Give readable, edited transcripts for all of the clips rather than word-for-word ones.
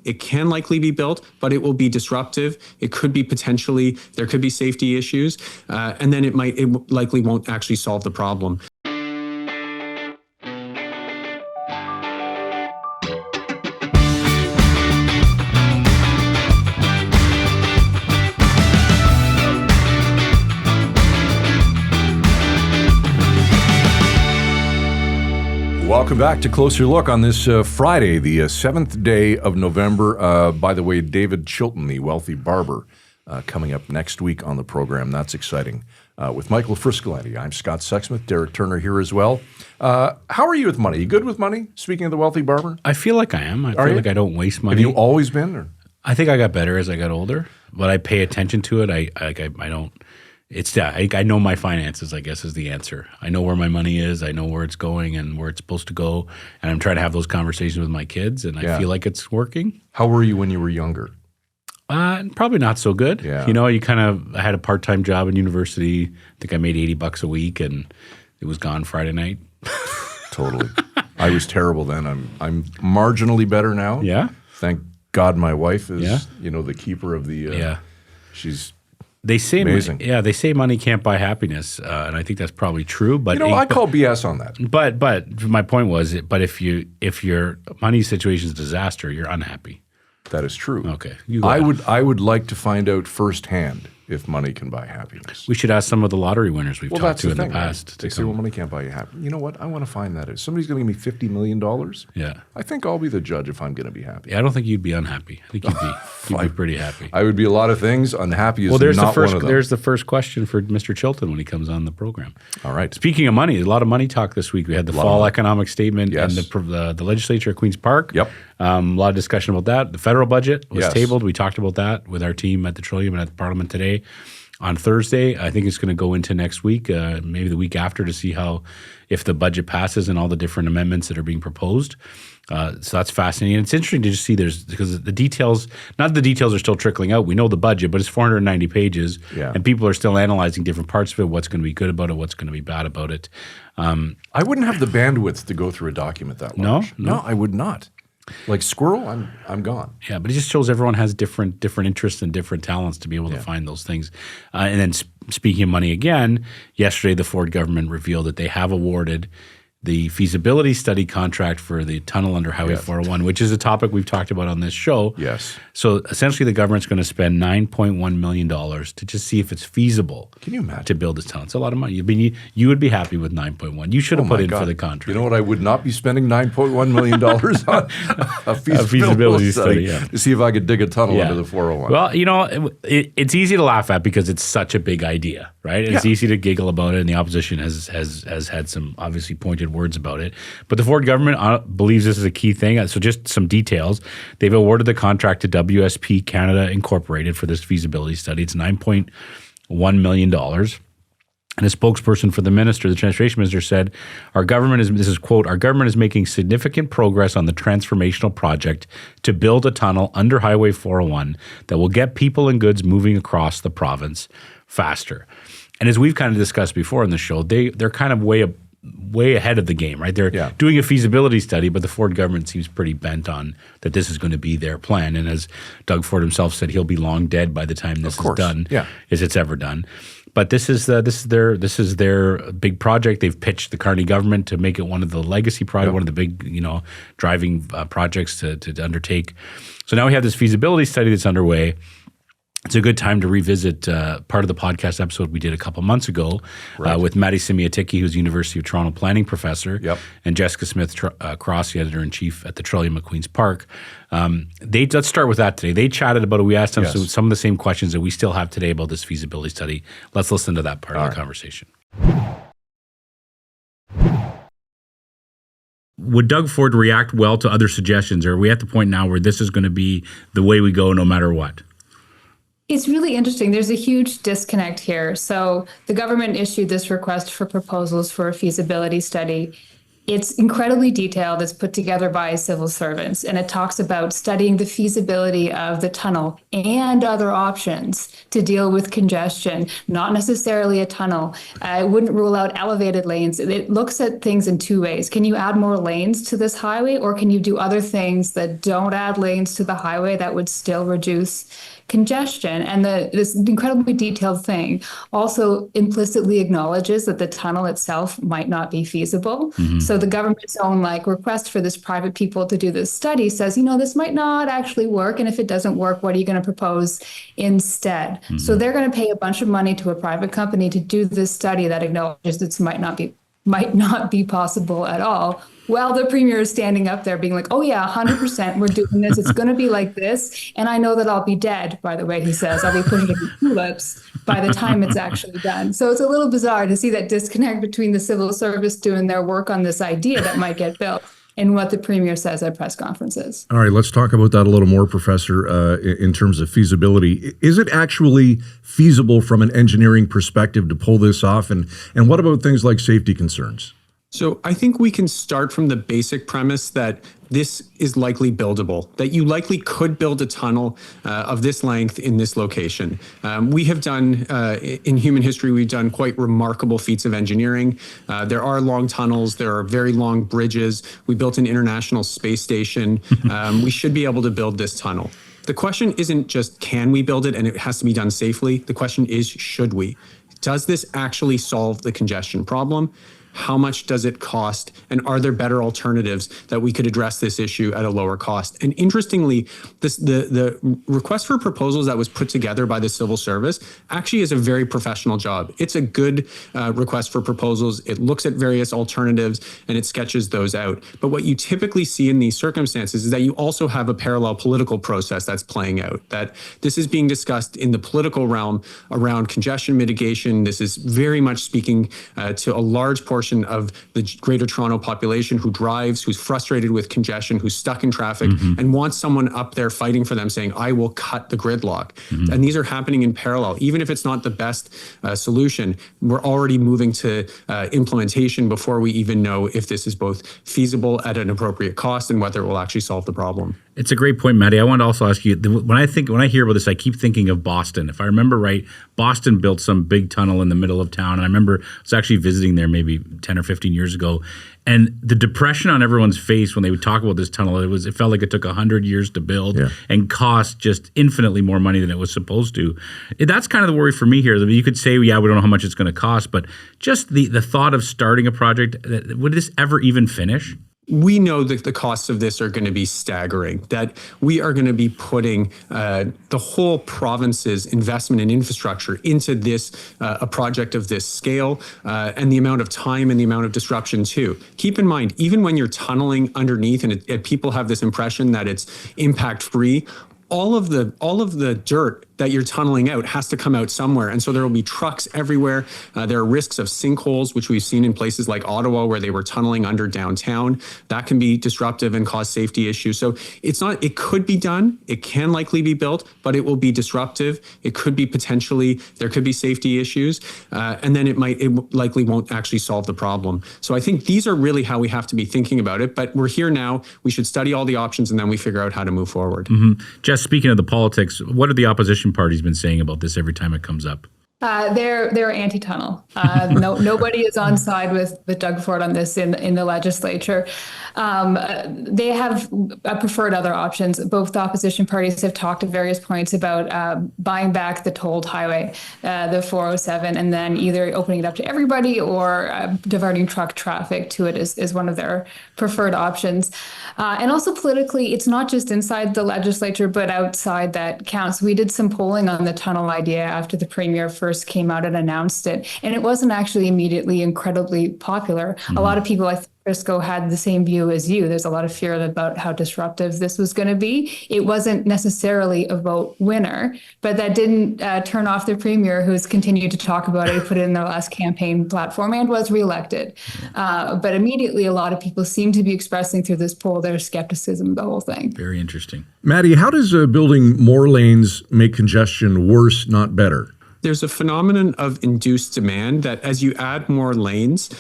It can likely be built, but it will be disruptive. It could be potentially, there could be safety issues, and then it likely won't actually solve the problem. Welcome back to Closer Look on this Friday, the 7th day of November. By the way, David Chilton, the wealthy barber, coming up next week on the program. That's exciting. With Michael Friscolanti, I'm Scott Sexsmith. Derek Turner here as well. How are you with money? You good with money? Speaking of the wealthy barber? I feel like I am. I feel like I don't waste money. Have you always been? Or? I think I got better as I got older, but I pay attention to it. I don't. I know my finances, I guess, is the answer. I know where my money is. I know where it's going and where it's supposed to go. And I'm trying to have those conversations with my kids, and I feel like it's working. How were you when you were younger? Probably not so good. Yeah. You know, I had a part-time job in university. I think I made $80 a week, and it was gone Friday night. Totally. I was terrible then. I'm marginally better now. Yeah. Thank God my wife is, the keeper of the she's They say amazing. They say money can't buy happiness, and I think that's probably true. But I call BS on that. But my point was, if your money situation is a disaster, you're unhappy. That is true. Okay, I would like to find out firsthand if money can buy happiness. We should ask some of the lottery winners we've talked to in the past. Right? They say, well, money can't buy you happiness. You know what? I want to find that. If somebody's going to give me $50 million, I think I'll be the judge if I'm going to be happy. Yeah, I don't think you'd be unhappy. I think you'd be pretty happy. I would be a lot of things. Unhappy is not one of them. There's the first question for Mr. Chilton when he comes on the program. All right. Speaking of money, a lot of money talk this week. We had the fall economic statement and the legislature at Queen's Park. Yep. A lot of discussion about that. The federal budget was tabled. We talked about that with our team at the Trillium and at the Parliament today. On Thursday, I think it's going to go into next week, maybe the week after, to see if the budget passes and all the different amendments that are being proposed. So that's fascinating. And it's interesting to just see because the details, not the details are still trickling out. We know the budget, but it's 490 pages, and people are still analyzing different parts of it, what's going to be good about it, what's going to be bad about it. I wouldn't have the bandwidth to go through a document that large. No, I would not. Like squirrel, I'm gone. Yeah, but it just shows everyone has different interests and different talents to be able to find those things. And then speaking of money again, yesterday the Ford government revealed that they have awarded the feasibility study contract for the tunnel under Highway 401, which is a topic we've talked about on this show. Yes. So essentially the government's going to spend $9.1 million to just see if it's feasible. Can you imagine? To build this tunnel. It's a lot of money. You would be happy with 9.1. You should have put in for the contract. You know what? I would not be spending $9.1 million on a feasibility study to see if I could dig a tunnel under the 401. Well, it's easy to laugh at because it's such a big idea, right? It's easy to giggle about it, and the opposition has had some obviously pointed words about it. But the Ford government believes this is a key thing. So just some details. They've awarded the contract to WSP Canada Incorporated for this feasibility study. It's $9.1 million. And a spokesperson for the transportation minister said, our government is making significant progress on the transformational project to build a tunnel under Highway 401 that will get people and goods moving across the province faster. And as we've kind of discussed before in the show, they're kind of way ahead of the game, right? They're doing a feasibility study, but the Ford government seems pretty bent on that this is going to be their plan. And as Doug Ford himself said, he'll be long dead by the time this is done, if it's ever done. But this is their big project. They've pitched the Carney government to make it one of the legacy projects, one of the big driving projects to undertake. So now we have this feasibility study that's underway. It's a good time to revisit part of the podcast episode we did a couple months ago with Maddie Simiaticki, who's University of Toronto planning professor, and Jessica Smith-Cross, the editor-in-chief at the Trillium at Queen's Park. Let's start with that today. They chatted about it. We asked them some of the same questions that we still have today about this feasibility study. Let's listen to that part of the conversation. Would Doug Ford react well to other suggestions, or are we at the point now where this is going to be the way we go no matter what? It's really interesting. There's a huge disconnect here. So the government issued this request for proposals for a feasibility study. It's incredibly detailed. It's put together by civil servants, and it talks about studying the feasibility of the tunnel and other options to deal with congestion, not necessarily a tunnel. It wouldn't rule out elevated lanes. It looks at things in two ways. Can you add more lanes to this highway, or can you do other things that don't add lanes to the highway that would still reduce congestion? And this incredibly detailed thing also implicitly acknowledges that the tunnel itself might not be feasible. So the government's own request for this private people to do this study says, this might not actually work. And if it doesn't work, what are you going to propose instead? So they're going to pay a bunch of money to a private company to do this study that acknowledges this might not be possible at all. Well, the premier is standing up there being like, oh yeah, 100%, we're doing this. It's going to be like this. And I know that I'll be dead, by the way, he says. I'll be pushing tulips by the time it's actually done. So it's a little bizarre to see that disconnect between the civil service doing their work on this idea that might get built and what the premier says at press conferences. All right, let's talk about that a little more, Professor, in terms of feasibility. Is it actually feasible from an engineering perspective to pull this off? And what about things like safety concerns? So I think we can start from the basic premise that this is likely buildable, that you likely could build a tunnel of this length in this location. We have done, in human history, we've done quite remarkable feats of engineering. There are long tunnels, there are very long bridges. We built an international space station. We should be able to build this tunnel. The question isn't just can we build it and it has to be done safely. The question is, should we? Does this actually solve the congestion problem? How much does it cost? And are there better alternatives that we could address this issue at a lower cost? And interestingly, the request for proposals that was put together by the civil service actually is a very professional job. It's a good request for proposals. It looks at various alternatives and it sketches those out. But what you typically see in these circumstances is that you also have a parallel political process that's playing out, that this is being discussed in the political realm around congestion mitigation. This is very much speaking to a large portion of the Greater Toronto population who drives, who's frustrated with congestion, who's stuck in traffic, and wants someone up there fighting for them saying, I will cut the gridlock. And these are happening in parallel. Even if it's not the best solution, we're already moving to implementation before we even know if this is both feasible at an appropriate cost and whether it will actually solve the problem. It's a great point, Maddie. I want to also ask you, when I hear about this, I keep thinking of Boston. If I remember right, Boston built some big tunnel in the middle of town. And I remember I was actually visiting there maybe 10 or 15 years ago. And the depression on everyone's face when they would talk about this tunnel, it felt like it took 100 years to build and cost just infinitely more money than it was supposed to. That's kind of the worry for me here. You could say, yeah, we don't know how much it's going to cost, but just the thought of starting a project, would this ever even finish? We know that the costs of this are going to be staggering, that we are going to be putting the whole province's investment in infrastructure into this, a project of this scale, and the amount of time and the amount of disruption too. Keep in mind, even when you're tunneling underneath and people have this impression that it's impact-free, all of the dirt that you're tunneling out has to come out somewhere. And so there will be trucks everywhere. There are risks of sinkholes, which we've seen in places like Ottawa where they were tunneling under downtown. That can be disruptive and cause safety issues. So it could be done. It can likely be built, but it will be disruptive. It could be there could be safety issues. And then it likely won't actually solve the problem. So I think these are really how we have to be thinking about it. But we're here now. We should study all the options and then we figure out how to move forward. Just speaking of the politics, what are the opposition parties been saying about this every time it comes up? They're anti-tunnel. Nobody is on side with Doug Ford on this in the legislature. They have preferred other options. Both the opposition parties have talked at various points about buying back the tolled highway, the 407, and then either opening it up to everybody or diverting truck traffic to it is one of their preferred options. And also politically, it's not just inside the legislature, but outside that counts. We did some polling on the tunnel idea after the premier first came out and announced it, and it wasn't actually immediately incredibly popular. A lot of people, I think, Frisco had the same view as you. There's a lot of fear about how disruptive this was going to be. It wasn't necessarily a vote winner, but that didn't turn off the premier, who's continued to talk about it, put it in their last campaign platform, and was reelected. But immediately, a lot of people seem to be expressing through this poll their skepticism of the whole thing. Very interesting. Maddie, how does building more lanes make congestion worse, not better? there's a phenomenon of induced demand that as you add more lanes,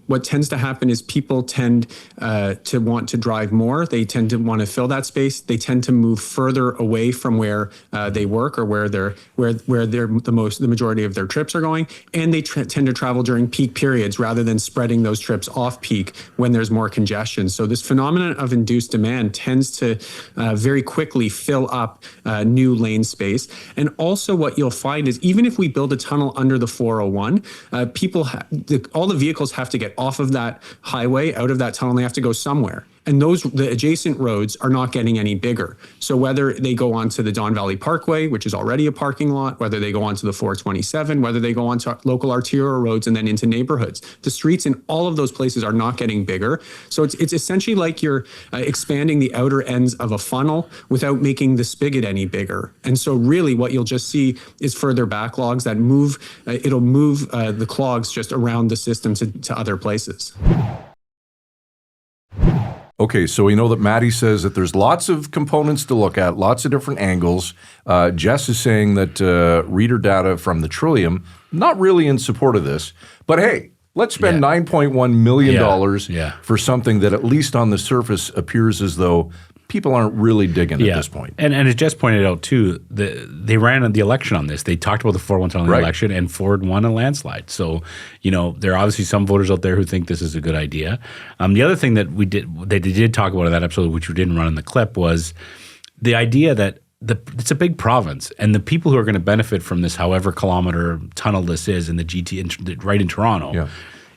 what tends to happen is people tend to want to drive more. They tend to want to fill that space. They tend to move further away from where they work or where the majority of their trips are going, and they tend to travel during peak periods rather than spreading those trips off peak when there's more congestion. So this phenomenon of induced demand tends to very quickly fill up new lane space. And also what you'll find is even if we build a tunnel under the 401, all the vehicles have to get off of that highway, out of that tunnel, and they have to go somewhere. And the adjacent roads are not getting any bigger. So whether they go onto the Don Valley Parkway, which is already a parking lot, whether they go onto the 427, whether they go onto local arterial roads and then into neighborhoods, the streets in all of those places are not getting bigger. So it's essentially like you're expanding the outer ends of a funnel without making the spigot any bigger. And so really what you'll just see is further backlogs that it'll move the clogs just around the system to other places. Okay, so we know that Maddie says that there's lots of components to look at, lots of different angles. Jess is saying that reader data from the Trillium, not really in support of this, but hey, let's spend $9.1 million for something that at least on the surface appears as though people aren't really digging at this point. And as Jess pointed out too, they ran the election on this. They talked about the 401 tunnel election, and Ford won a landslide. So, there are obviously some voters out there who think this is a good idea. The other thing that they did talk about in that episode, which we didn't run in the clip, was the idea that it's a big province, and the people who are going to benefit from this, however kilometer tunnel this is in the GT right in Toronto,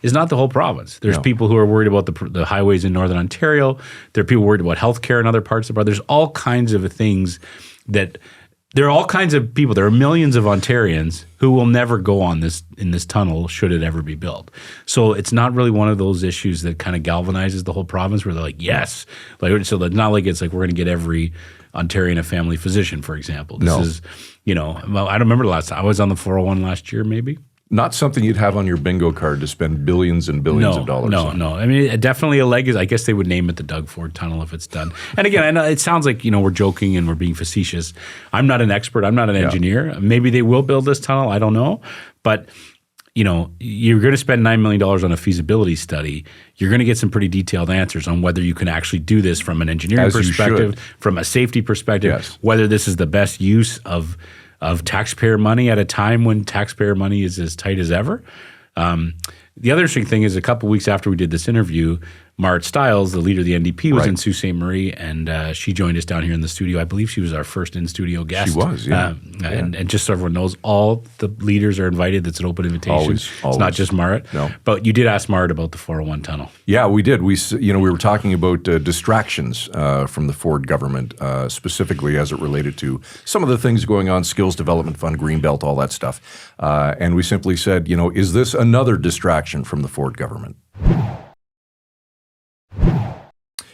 is not the whole province. There's people who are worried about the highways in Northern Ontario. There are people worried about healthcare in other parts of the province. There's all kinds of things there are all kinds of people. There are millions of Ontarians who will never go on in this tunnel should it ever be built. So it's not really one of those issues that kind of galvanizes the whole province where they're like, yes. So it's not like it's like we're going to get every Ontarian a family physician, for example. This is, I don't remember the last time. I was on the 401 last year, maybe. Not something you'd have on your bingo card to spend billions and billions of dollars on. No. I mean, definitely a legacy. I guess they would name it the Doug Ford Tunnel if it's done. And again, I know it sounds like, we're joking and we're being facetious. I'm not an expert. I'm not an engineer. Maybe they will build this tunnel. I don't know. But, you're going to spend $9 million on a feasibility study. You're going to get some pretty detailed answers on whether you can actually do this from an engineering perspective, from a safety perspective, whether this is the best use of taxpayer money at a time when taxpayer money is as tight as ever. The other interesting thing is a couple of weeks after we did this interview, Marit Stiles, the leader of the NDP, was in Sault Ste. Marie, and she joined us down here in the studio. I believe she was our first in-studio guest. She was, And just so everyone knows, all the leaders are invited. That's an open invitation. Always. It's not just Marit. No. But you did ask Marit about the 401 tunnel. Yeah, we did. We were talking about distractions from the Ford government, specifically as it related to some of the things going on, Skills Development Fund, Greenbelt, all that stuff. And we simply said, is this another distraction from the Ford government?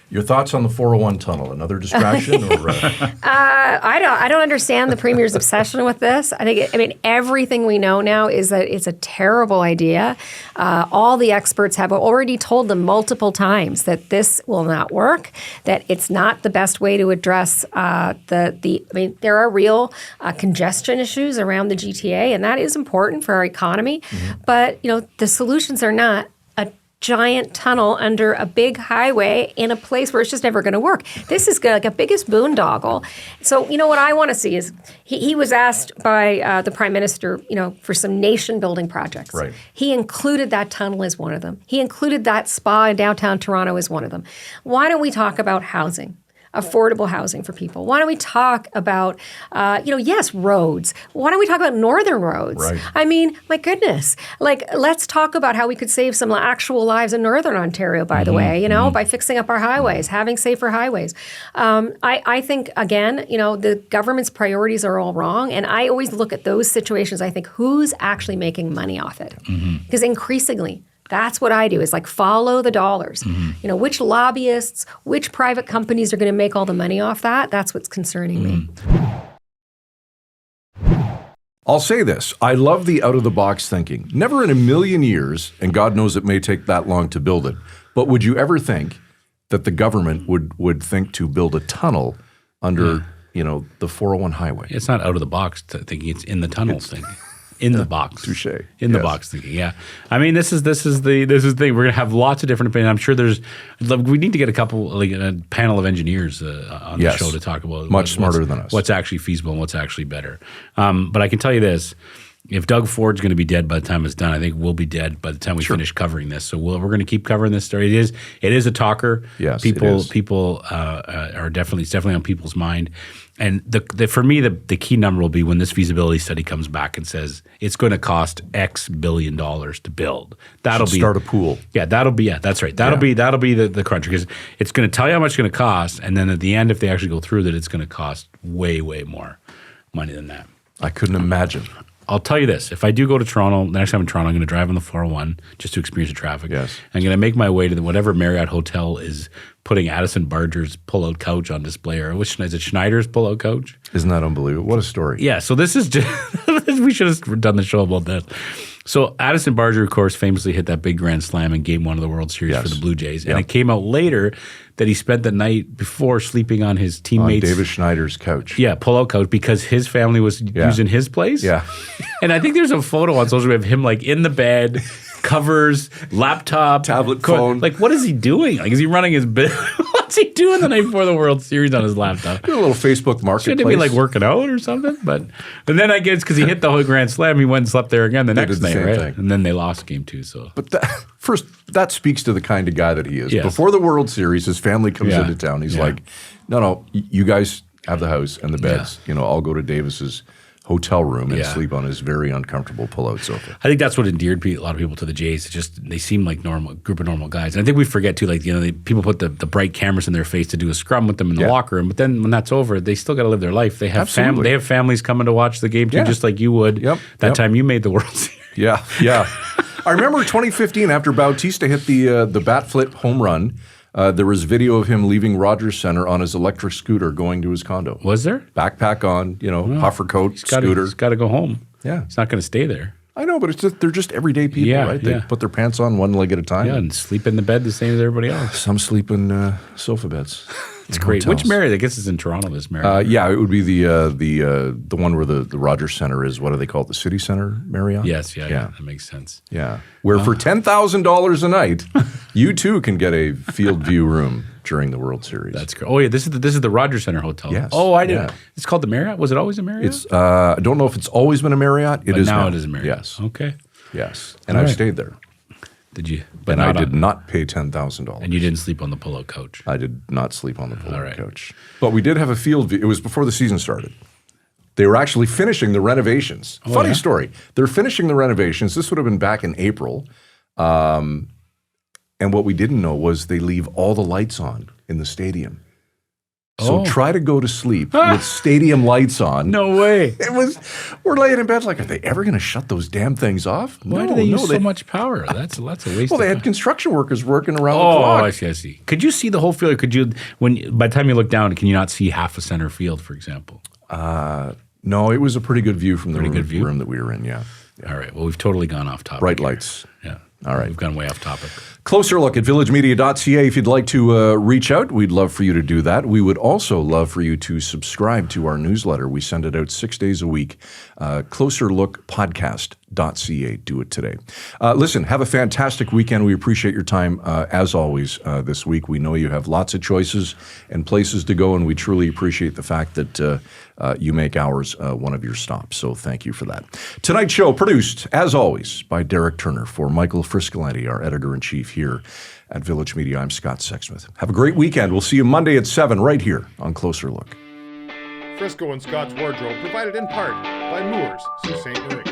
Your thoughts on the 401 tunnel? Another distraction? Or, I don't understand the Premier's obsession with this. I mean, everything we know now is that it's a terrible idea. All the experts have already told them multiple times that this will not work, that it's not the best way to address there are real congestion issues around the GTA, and that is important for our economy. Mm-hmm. But, the solutions are not a giant tunnel under a big highway in a place where it's just never going to work. This is like a biggest boondoggle. So, what I want to see is he was asked by the Prime Minister, for some nation-building projects. Right. He included that tunnel as one of them. He included that spa in downtown Toronto as one of them. Why don't we talk about housing? Affordable housing for people. Why don't we talk about, roads? Why don't we talk about northern roads? Right. I mean, my goodness. Let's talk about how we could save some actual lives in northern Ontario, by the way, by fixing up our highways, having safer highways. I think, again, the government's priorities are all wrong. And I always look at those situations, I think, who's actually making money off it? Because increasingly, that's what I do is follow the dollars. Mm-hmm. Which lobbyists, which private companies are going to make all the money off that? That's what's concerning me. I'll say this. I love the out-of-the-box thinking. Never in a million years, and God knows it may take that long to build it, but would you ever think that the government would think to build a tunnel under, the 401 highway? It's not out of the box thinking, it's in the tunnel thinking. in the box. Touche. In the Yes. box thinking. Yeah. I mean, this is the thing. We're gonna have lots of different opinions. I'm sure we need to get a panel of engineers on Yes. the show to talk about Much smarter than us. What's actually feasible and what's actually better. But I can tell you this. If Doug Ford's going to be dead by the time it's done, I think we'll be dead by the time we finish covering this. So we're going to keep covering this story. It is a talker. Yes, people are definitely on people's mind. And for me, the key number will be when this feasibility study comes back and says it's going to cost X billion dollars to build. That'll be start a pool. Yeah, that's right. That'll be the cruncher because it's going to tell you how much it's going to cost, and then at the end, if they actually go through that, it's going to cost way more money than that. I couldn't imagine. I'll tell you this. If I do go to Toronto, the next time in Toronto, I'm going to drive on the 401 just to experience the traffic. Yes. I'm going to make my way to whatever Marriott hotel is putting Addison Barger's pull-out couch on display. Or which is it Schneider's pull-out couch? Isn't that unbelievable? What a story. Yeah. So this is just we should have done the show about that. So Addison Barger, of course, famously hit that big grand slam in Game 1 of the World Series for the Blue Jays. And it came out later that he spent the night before sleeping on his teammates' David Schneider's couch. Yeah, pull-out couch because his family was using his place. Yeah. And I think there's a photo on social media of him like in the bed, covers, laptop, Tablet phone. Like, what is he doing? Like, is he running his business? What's he doing the night before the World Series on his laptop? A little Facebook marketplace. Shouldn't he be like working out or something? And then I guess because he hit the whole grand slam, he went and slept there again the next night, right? Thing. And then they lost game 2. So, but that speaks to the kind of guy that he is. Yes. Before the World Series, his family comes into town. He's like, no, you guys have the house and the beds. Yeah. I'll go to Davis's hotel room and sleep on his very uncomfortable pull-out sofa. I think that's what endeared a lot of people to the Jays. It's just they seem like group of normal guys. And I think we forget too, like people put the bright cameras in their face to do a scrum with them in the locker room. But then when that's over, they still got to live their life. They have they have families coming to watch the game too, just like you would that time you made the World Series. Yeah. I remember 2015 after Bautista hit the bat flip home run. There was video of him leaving Rogers Center on his electric scooter going to his condo. Was there? Backpack on, puffer coat, scooter. He's got to go home. Yeah. He's not going to stay there. I know, but they're just everyday people, right? They put their pants on one leg at a time. Yeah, and sleep in the bed the same as everybody else. Some sleep in sofa beds. It's great. Hotels. Which Marriott? I guess it's in Toronto, this Marriott. Yeah, it would be the one where the Rogers Center is. What do they call it? The City Center Marriott? Yes, yeah. That makes sense. Yeah. Where for $10,000 a night, you too can get a field view room during the World Series. That's great. Oh, yeah, this is the Rogers Center Hotel. Yes. Oh, I didn't. Yeah. It's called the Marriott? Was it always a Marriott? It's I don't know if it's always been a Marriott. It is now. It is a Marriott. Yes. Okay. Yes. And I've stayed there. Did you? And I did not pay $10,000. And you didn't sleep on the pull-out couch. I did not sleep on the pull-out couch. But we did have a field view. It was before the season started. They were actually finishing the renovations. Funny story. They're finishing the renovations. This would have been back in April. And what we didn't know was they leave all the lights on in the stadium. So try to go to sleep with stadium lights on. No way. We're laying in bed like, are they ever going to shut those damn things off? Why do they use so much power? That's a waste. Well, they had construction workers working around the Oh, clock. I see. Could you see the whole field? Could you, by the time you look down, can you not see half a center field, for example? No, it was a pretty good view from the room that we were in, yeah. All right. Well, we've totally gone off topic. Bright lights. Yeah. All right. We've gone way off topic. Closer look at villagemedia.ca if you'd like to reach out. We'd love for you to do that. We would also love for you to subscribe to our newsletter. We send it out 6 days a week. Closerlookpodcast.ca. Do it today. Listen, have a fantastic weekend. We appreciate your time as always this week. We know you have lots of choices and places to go, and we truly appreciate the fact that you make ours one of your stops. So thank you for that. Tonight's show produced, as always, by Derek Turner. For Michael Friscolanti, our editor-in-chief here at Village Media, I'm Scott Sexsmith. Have a great weekend. We'll see you Monday at 7 right here on Closer Look. Frisco and Scott's Wardrobe provided in part by Moores, Sault Ste. Marie.